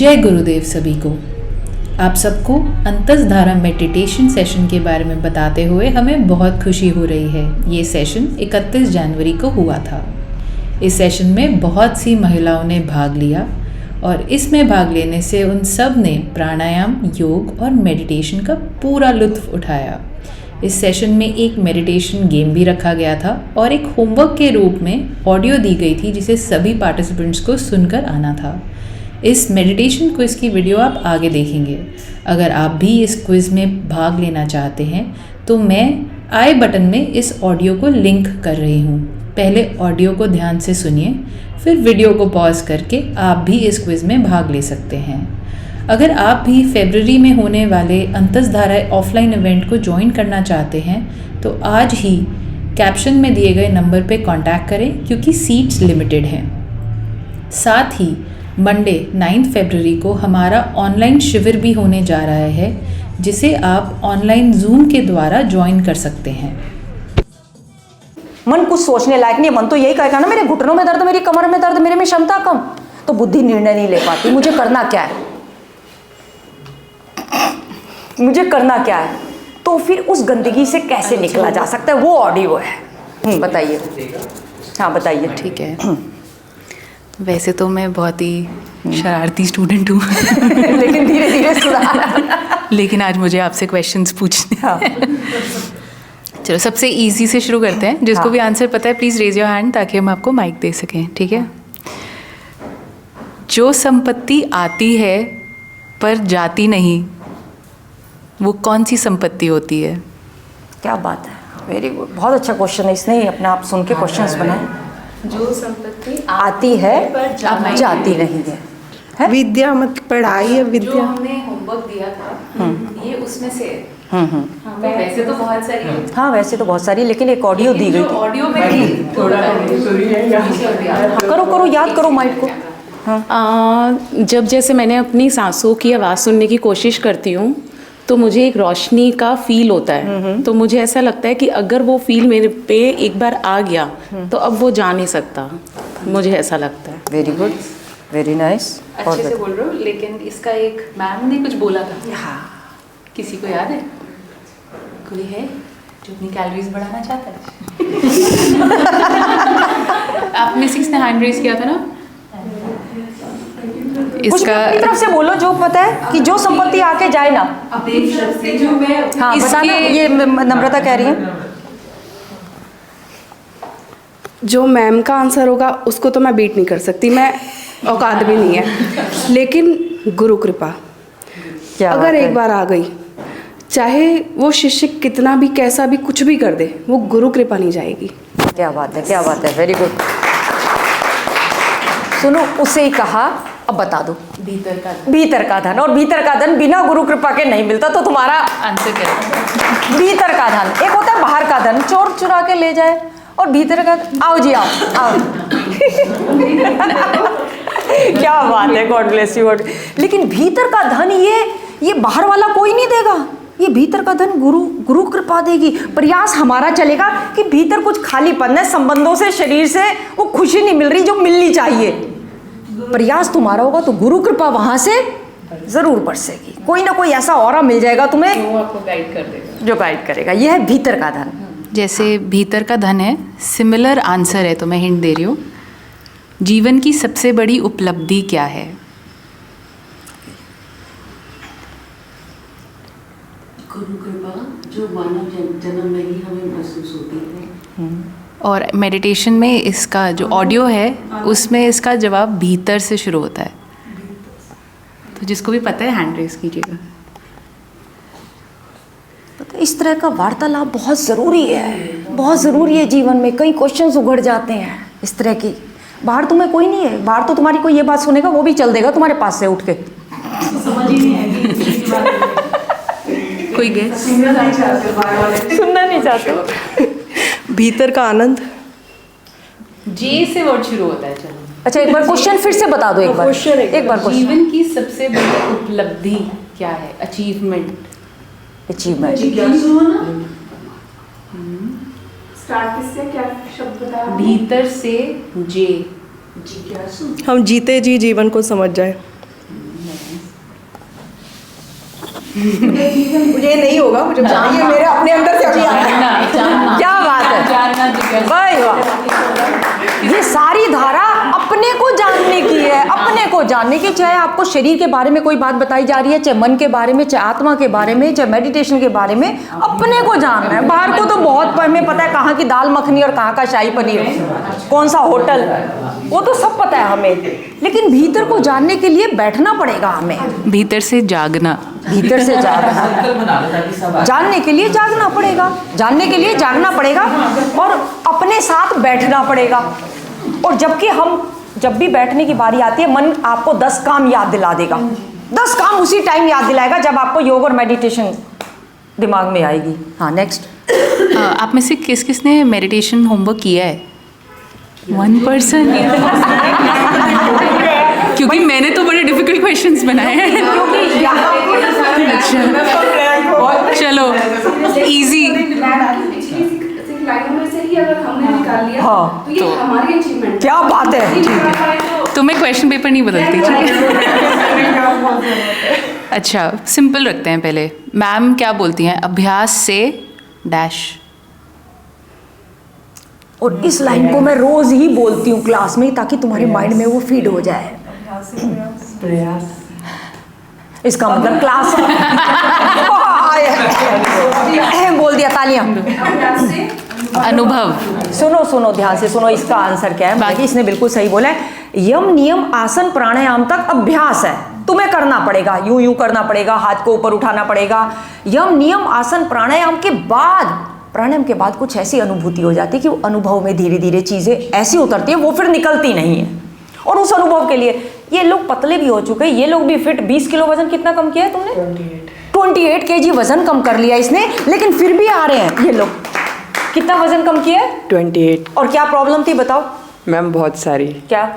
जय गुरुदेव सभी को। आप सबको अंतसधारा मेडिटेशन सेशन के बारे में बताते हुए हमें बहुत खुशी हो रही है। ये सेशन 31 जनवरी को हुआ था। इस सेशन में बहुत सी महिलाओं ने भाग लिया और इसमें भाग लेने से उन सब ने प्राणायाम, योग और मेडिटेशन का पूरा लुत्फ उठाया। इस सेशन में एक मेडिटेशन गेम भी रखा गया था और एक होमवर्क के रूप में ऑडियो दी गई थी जिसे सभी पार्टिसिपेंट्स को सुनकर आना था। इस मेडिटेशन क्विज़ की वीडियो आप आगे देखेंगे। अगर आप भी इस क्विज़ में भाग लेना चाहते हैं तो मैं आई बटन में इस ऑडियो को लिंक कर रही हूँ। पहले ऑडियो को ध्यान से सुनिए, फिर वीडियो को पॉज करके आप भी इस क्विज़ में भाग ले सकते हैं। अगर आप भी फरवरी में होने वाले अंतसधारा ऑफलाइन इवेंट को ज्वाइन करना चाहते हैं तो आज ही कैप्शन में दिए गए नंबर पर कॉन्टैक्ट करें क्योंकि सीट्स लिमिटेड हैं। साथ ही मंडे 9 फरवरी को हमारा ऑनलाइन शिविर भी होने जा रहा है जिसे आप ऑनलाइन जूम के द्वारा ज्वाइन कर सकते हैं। मन कुछ सोचने लायक नहीं है। मन तो यही कहेगा ना, मेरे घुटनों में दर्द, मेरी कमर में दर्द, मेरे में क्षमता कम। तो बुद्धि निर्णय नहीं ले पाती। मुझे करना क्या है, मुझे करना क्या है। तो फिर उस गंदगी से कैसे निकला जा सकता है, वो ऑडियो है। बताइए। हाँ बताइए। ठीक है। वैसे तो मैं बहुत ही शरारती स्टूडेंट हूँ लेकिन धीरे धीरे सुधार। लेकिन आज मुझे आपसे क्वेश्चंस पूछने हैं। चलो सबसे इजी से शुरू करते हैं। जिसको भी आंसर पता है प्लीज़ रेज योर हैंड ताकि हम आपको माइक दे सकें। ठीक है। जो संपत्ति आती है पर जाती नहीं, वो कौन सी संपत्ति होती है? क्या बात है, वेरी गुड। बहुत अच्छा क्वेश्चन है। इसने ही अपने आप सुन के क्वेश्चंस बनाए। जो संपत्ति आती है पर जाती नहीं है। विद्या मत पढ़ाई है, विद्या जो हमने होमवर्क दिया था ये उसमें से वैसे तो बहुत सारी है। हाँ वैसे तो बहुत सारी, लेकिन एक ऑडियो दी गई थी। ऑडियो में थोड़ा करो करो, याद करो माइक को। जब जैसे मैंने अपनी सांसों की आवाज़ सुनने की कोशिश करती हूँ तो मुझे एक रोशनी का फील होता है। तो मुझे ऐसा लगता है कि अगर वो फील मेरे पे एक बार आ गया तो अब वो जा नहीं सकता। मुझे ऐसा लगता है। Very good, very nice. अच्छे से बोल रहे हो। लेकिन इसका एक मैम ने कुछ बोला था। हाँ, किसी को याद है? कोई है जो अपनी कैलोरीज बढ़ाना चाहता है? आप में से किसने हैंड रेज किया था ना? इसका अपनी तरफ से बोलो जो पता है कि जो संपत्ति आके जाए ना। अब देख सकते जो मैं हाँ बताना। ये नम्रता कह रही है। जो मैम का आंसर होगा उसको तो मैं बीट नहीं कर सकती, मैं औकात भी नहीं है। लेकिन गुरु कृपा अगर एक बार आ गई, चाहे वो शिष्य कितना भी कैसा भी कुछ भी कर दे, वो गुरु कृपा नहीं जाएगी। क्या बात है, क्या बात है, वेरी गुड। सुनो, उसे ही कहा। अब बता दो। भीतर का धन। और भीतर का धन बिना गुरु कृपा के नहीं मिलता। तो तुम्हारा आंसर क्या है? भीतर का धन। एक होता है बाहर का धन, चोर चुरा के ले जाए, और भीतर का। आओ जी आओ आओ। क्या बात है, गॉड ब्लेस यू। लेकिन भीतर का धन ये बाहर वाला कोई नहीं देगा। ये भीतर का धन गुरु कृपा देगी। प्रयास हमारा चलेगा कि भीतर कुछ खालीपन है, संबंधों से, शरीर से वो खुशी नहीं मिल रही जो मिलनी चाहिए। प्रयास तुम्हारा होगा तो गुरु कृपा वहां से जरूर बरसेगी। कोई ना कोई ऐसा ऑरा मिल जाएगा तुम्हें वो आपको गाइड कर देगा, जो गाइड करेगा। ये है भीतर का धन। जैसे भीतर का धन है, सिमिलर आंसर है तो मैं हिंट दे रही हूँ। जीवन की सबसे बड़ी उपलब्धि क्या है? गुरु कृपा, जो मानव जन्म में ही हमें महसूस होती है। और मेडिटेशन में इसका जो ऑडियो है उसमें इसका जवाब भीतर से शुरू होता है। तो जिसको भी पता है हैंड रेज कीजिएगा। तो इस तरह का वार्तालाप बहुत ज़रूरी है, बहुत ज़रूरी है जीवन में। कई क्वेश्चंस उगड़ जाते हैं इस तरह की। बाहर तुम्हें कोई नहीं है, बाहर तो तुम्हारी कोई ये बात सुनेगा वो भी चल देगा तुम्हारे पास से उठ के। समझ ही नहीं आएगी। कोई गेस? सुनना नहीं चाहते। भीतर का आनंद। जे से वर्ड शुरू होता है। चलो अच्छा, एक बार क्वेश्चन फिर से बता दो। एक बार क्वेश्चन। जीवन की सबसे बड़ी उपलब्धि क्या है? अचीवमेंट। जिज्ञासु होना। स्टार्ट किससे, क्या शब्द बताया? भीतर से जे। जिज्ञासु। हम जीते जी जीवन को समझ जाए। मुझे नहीं होगा, मुझे ये मेरे अपने अंदर से अभी आया। क्या बात है, भाई वाह। ये सारी धारा अपने को जानने की है, अपने को जानने की। चाहे आपको शरीर के बारे में कोई बात बताई जा रही है, चाहे मन के बारे में, चाहे आत्मा के बारे में, चाहे मेडिटेशन के बारे में, अपने को जानना है। बाहर को तो बहुत हमें पता है, कहाँ की दाल मखनी और कहाँ का शाही पनीर, कौन सा होटल, वो तो सब पता है हमें। लेकिन भीतर को जानने के लिए बैठना पड़ेगा हमें, भीतर से जागना, भीतर से जागना, जानने के लिए जागना पड़ेगा, जानने के लिए जागना पड़ेगा और अपने साथ बैठना पड़ेगा। और जबकि हम जब भी बैठने की बारी आती है, मन आपको 10 काम याद दिला देगा, 10 काम उसी टाइम याद दिलाएगा जब आपको योग और मेडिटेशन दिमाग में आएगी। हाँ, नेक्स्ट। आप में से किस किस ने मेडिटेशन होमवर्क किया है? 1 पर्सन। क्योंकि मैंने तो बड़े डिफिकल्ट क्वेश्चंस बनाए हैं। अच्छा, चलो इजी। हाँ, तो ये हमारी अचीवमेंट। क्या बात है। तो मैं क्वेश्चन पेपर नहीं बदलती, ठीक है? अच्छा, सिंपल रखते हैं पहले। मैम क्या बोलती हैं? अभ्यास से डैश। और इस लाइन को मैं रोज ही बोलती हूँ क्लास में, ताकि तुम्हारे माइंड में वो फीड हो जाए। इसका मतलब क्लास बोल दिया, तालियां। अनुभव। सुनो सुनो, ध्यान से सुनो, इसका आंसर क्या है। बाकी इसने बिल्कुल सही बोला है। यम नियम आसन प्राणायाम तक अभ्यास है, तुम्हें करना पड़ेगा, यूं यूं करना पड़ेगा, हाथ को ऊपर उठाना पड़ेगा। यम नियम आसन प्राणायाम के बाद कुछ ऐसी अनुभूति हो जाती है कि वो अनुभव में धीरे धीरे चीजें ऐसी उतरती है, वो फिर निकलती नहीं है। और उस अनुभव के लिए ये लोग पतले भी हो चुके हैं, ये लोग भी फिट। 20 किलो वजन कितना कम किया है तुमने? 28 kg वजन कम कर लिया इसने, लेकिन फिर भी आ रहे हैं ये लोग। कितना वजन कम किया है? 28। और क्या प्रॉब्लम थी बताओ मैम बहुत सारी। क्या?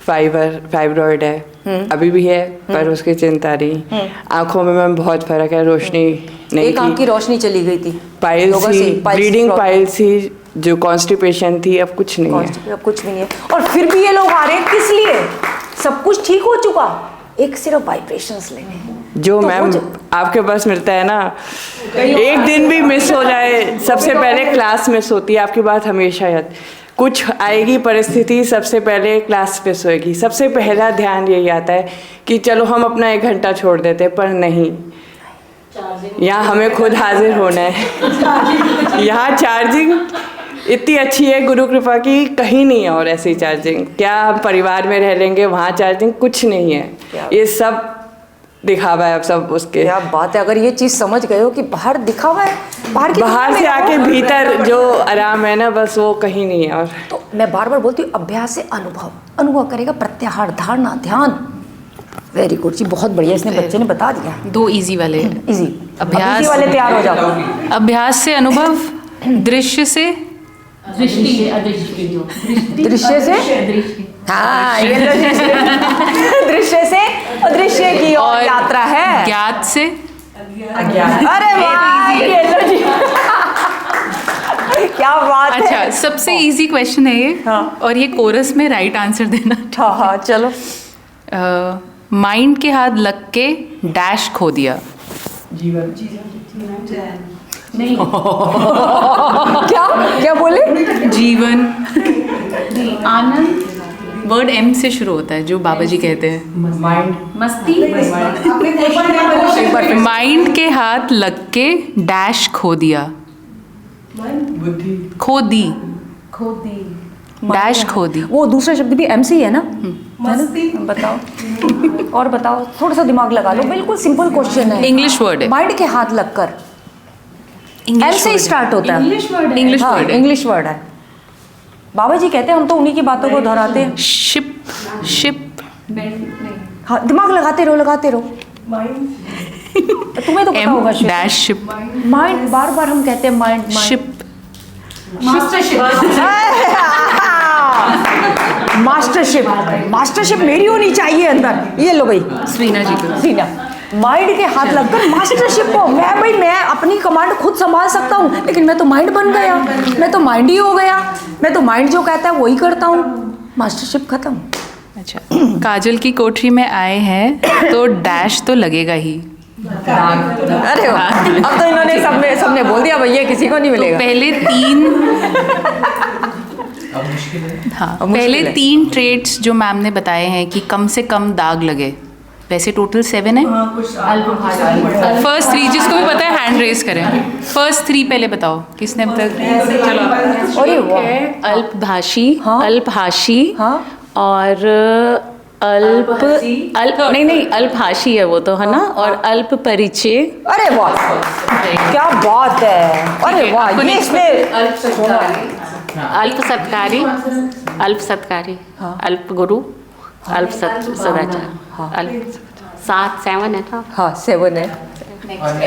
फाइब्रॉइड है, अभी भी है, पर उसकी चिंता नहीं। आंखों में मैम बहुत फर्क है, रोशनी नहीं, एक आंख की रोशनी चली गई थी, पाइल्स थी, ब्लीडिंग पाइल्स थी, जो कॉन्स्टिपेशन थी, अब कुछ नहीं है। अब कुछ भी नहीं है। और फिर भी ये लोग आ रहे हैं, किस लिए? सब कुछ ठीक हो चुका, एक सिर्फ वाइब्रेशंस लेने हैं। जो मैम आपके पास मिलता है ना, एक दिन भी मिस हो जाए, सबसे पहले क्लास मिस होती है। आपकी बात हमेशा याद, कुछ आएगी परिस्थिति, सबसे पहले क्लास मिस होएगी। सबसे पहला ध्यान यही आता है कि चलो हम अपना 1 घंटा छोड़ देते हैं, पर नहीं, यहाँ हमें खुद हाजिर होना है। यहाँ चार्जिंग इतनी अच्छी है गुरु कृपा की, कहीं नहीं है और ऐसी चार्जिंग। क्या हम परिवार में रह लेंगे, वहाँ चार्जिंग कुछ नहीं है, ये सब दिखावा है। अब सब उसके, क्या बात है। अगर ये चीज समझ गए हो कि बाहर दिखावा है, बाहर से आके भीतर जो आराम है ना, बस वो कहीं नहीं है। और तो मैं बार बार बोलती हूँ, अभ्यास से अनुभव करेगा, प्रत्याहार, धारणा, ध्यान। वेरी गुड जी, बहुत बढ़िया, इसने बच्चे ने बता दिया। 2 इजी वाले। इजी अभ्यास वाले तैयार हो जाओ। अभ्यास से अनुभव, दृश्य से दृश्य से, हाँ, ये दृश्य से अदृश्य की और यात्रा है। ज्ञात से, अरे वाह, ये लो जी। क्या बात है। अच्छा, सबसे इजी क्वेश्चन है ये। हाँ। और ये कोरस में राइट आंसर देना। हाँ हाँ, चलो। माइंड के हाथ लग के डैश खो दिया। नहीं, क्या बोले? जीवन। आनंद, वर्ड एम से शुरू होता है, जो बाबा जी कहते हैं। मस्ती, माइंड के हाथ लग के डैश खो दिया। खो दी, डैश खो दी। वो दूसरा शब्द भी एम से ही है ना? बताओ और बताओ, थोड़ा सा दिमाग लगा लो। बिल्कुल सिंपल क्वेश्चन है, इंग्लिश वर्ड है। माइंड के हाथ लगकर एम से ही स्टार्ट होता है। इंग्लिश वर्ड है। इंग्लिश वर्ड है। इंग्लिश वर्ड है। बाबा जी कहते हैं, हम तो उन्हीं की बातों को दोहराते हैं। Ship, ship. हाँ, दिमाग लगाते रहो। तुम्हें तो पता एम होगा। डैश शिप, माइंड, बार बार हम कहते हैं माइंड। शिप। मास्टरशिप मेरी होनी चाहिए अंदर। ये लो भाई, स्वीना जी को। सीना माइंड के हाथ लगकर मास्टरशिप को, मैं अपनी कमांड खुद संभाल सकता हूँ, लेकिन मैं तो माइंड बन गया, मैं तो माइंड ही हो गया, मैं तो माइंड जो कहता है वही करता हूँ। मास्टरशिप खत्म। अच्छा, काजल की कोठरी में आए हैं तो डैश तो लगेगा ही। अरे वाह, अब तो इन्होंने सबने बोल दिया भैया किसी को नहीं मिलेगा। पहले तीन ट्रेड्स जो मैम ने बताए हैं कि कम से कम दाग लगे, वैसे टोटल 7 है। फर्स्ट 3 जिसको भी पता है हैंड रेज करें। फर्स्ट 3 पहले बताओ किसने अब तक। चलो। अरे वाह, अल्पभाषी, हाँ। अल्पभाषी, हाँ। और नहीं अल्पभाषी है वो तो, है ना, और अल्प परिचय। अरे वाह, क्या बात है। अरे वाह, ये इसमें अल्प सत्कारी, अल्प सत्कारी, अल्प गुरु, अल्प सदाचार, अल्प 7 है ना। हाँ 7 है।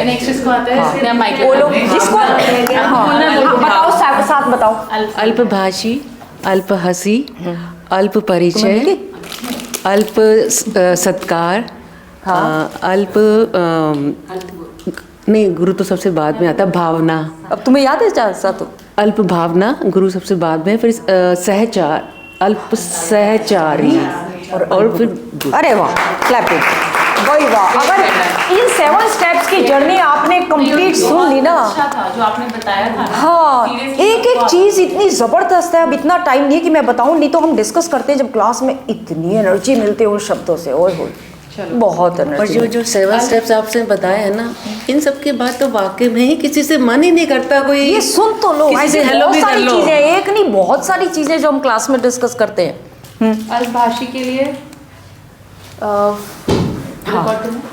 नेक्स्ट इसको आता है माइक बोलो जिसको, बताओ साथ बताओ। अल्पभाषी, अल्पहसी, अल्प परिचय, अल्प सत्कार, अल्प नहीं, गुरु तो सबसे बाद में आता, भावना। अब तुम्हें याद है साथ? अल्प भावना, गुरु सबसे बाद में, फिर सहचार, अल्प सहचारी, और फिर अरे वाह, क्लैपिंग, वही वाह। अगर इन 7 स्टेप्स की जर्नी आपने कंप्लीट सुन ली ना, जो आपने बताया था। हाँ, एक एक चीज इतनी जबरदस्त है। अब इतना टाइम नहीं है कि मैं बताऊं, नहीं तो हम डिस्कस करते हैं जब क्लास में, इतनी एनर्जी मिलती है उन शब्दों से। ओए होए, बहुत और एनर्जी। जो 7 स्टेप्स आपने बताए हैं ना, इन सब के बाद तो वाकई में ही किसी से मन ही नहीं करता कोई। ये सुन तो लो, किसी से ऐसी हेलो बहुत भी कर सारी लो। चीजें, एक नहीं बहुत सारी चीजें जो हम क्लास में डिस्कस करते हैं। अल्पभाषी के लिए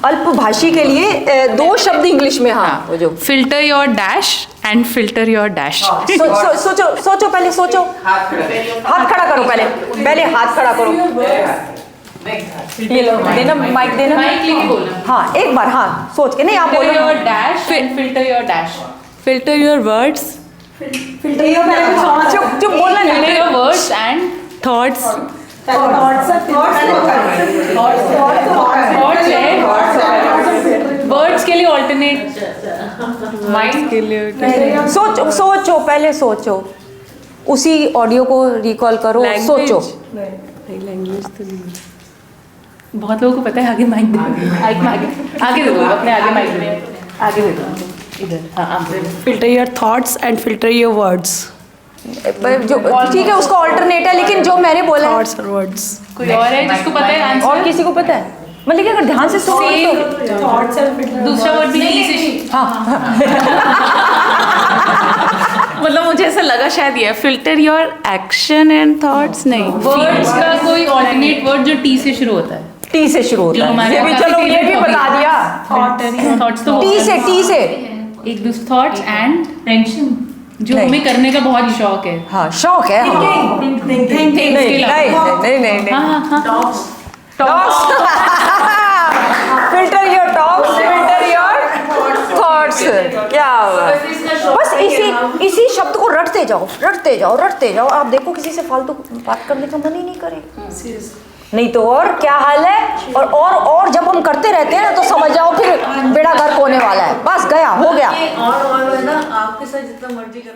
अल्पभाषी के लिए 2 शब्द इंग्लिश में। हाँ, वो जो filter your dash and filter your dash. सोचो पहले, सोचो। हाथ खड़ा करो पहले हाथ खड़ा करो। ये लो, देना माइक, देना। माइक लेके बोलना। हाँ, एक बार, हाँ सोच के, नहीं आप फिल्टर बोलो। Your dash and filter your dash. Filter your words, चुप बोलना नहीं। Filter your words and thoughts, words के लिए ऑल्टरनेट माइंड के लिए। सोचो पहले, सोचो, उसी ऑडियो को रिकॉल करो, सोचो। बहुत लोगों को पता है। आगे माइक दे, आगे दे दो, अपने आगे माइक दे, आगे दे दो इधर। हाँ, आप दे दो। Filter your thoughts and filter your words. जो ठीक है, उसका ऑल्टरनेट है, लेकिन जो मैंने बोला है, थॉट्स और वर्ड्स। कोई और है जिसको पता है आंसर? और किसी को पता है? मतलब कि अगर ध्यान से सुनो तो दूसरा वर्ड भी नहीं से। मतलब मुझे ऐसा लगा शायद ये filter your action and thoughts, नहीं, वर्ड्स का कोई ऑल्टरनेट वर्ड जो टी से शुरू होता है। टी से शुरू होता है। ये भी, चलो ये भी बता दिया। थॉट्स तो टी से एक दूसरे थॉट्स एंड टेंशन जो नहीं। हमें करने का बहुत शौक है। हाँ, शौक है। हाँ। नहीं। Filter your talks, filter your thoughts. क्या हुआ? बस इसी शब्द को रटते जाओ। आप देखो किसी से फालतू बात करने का मन ही नहीं करे। नहीं तो और क्या हाल है। और जब हम करते रहते हैं ना, तो समझ जाओ फिर बेड़ा गर्क होने वाला है। बस गया, हो गया। और है ना, आपके साथ जितना मर्जी कर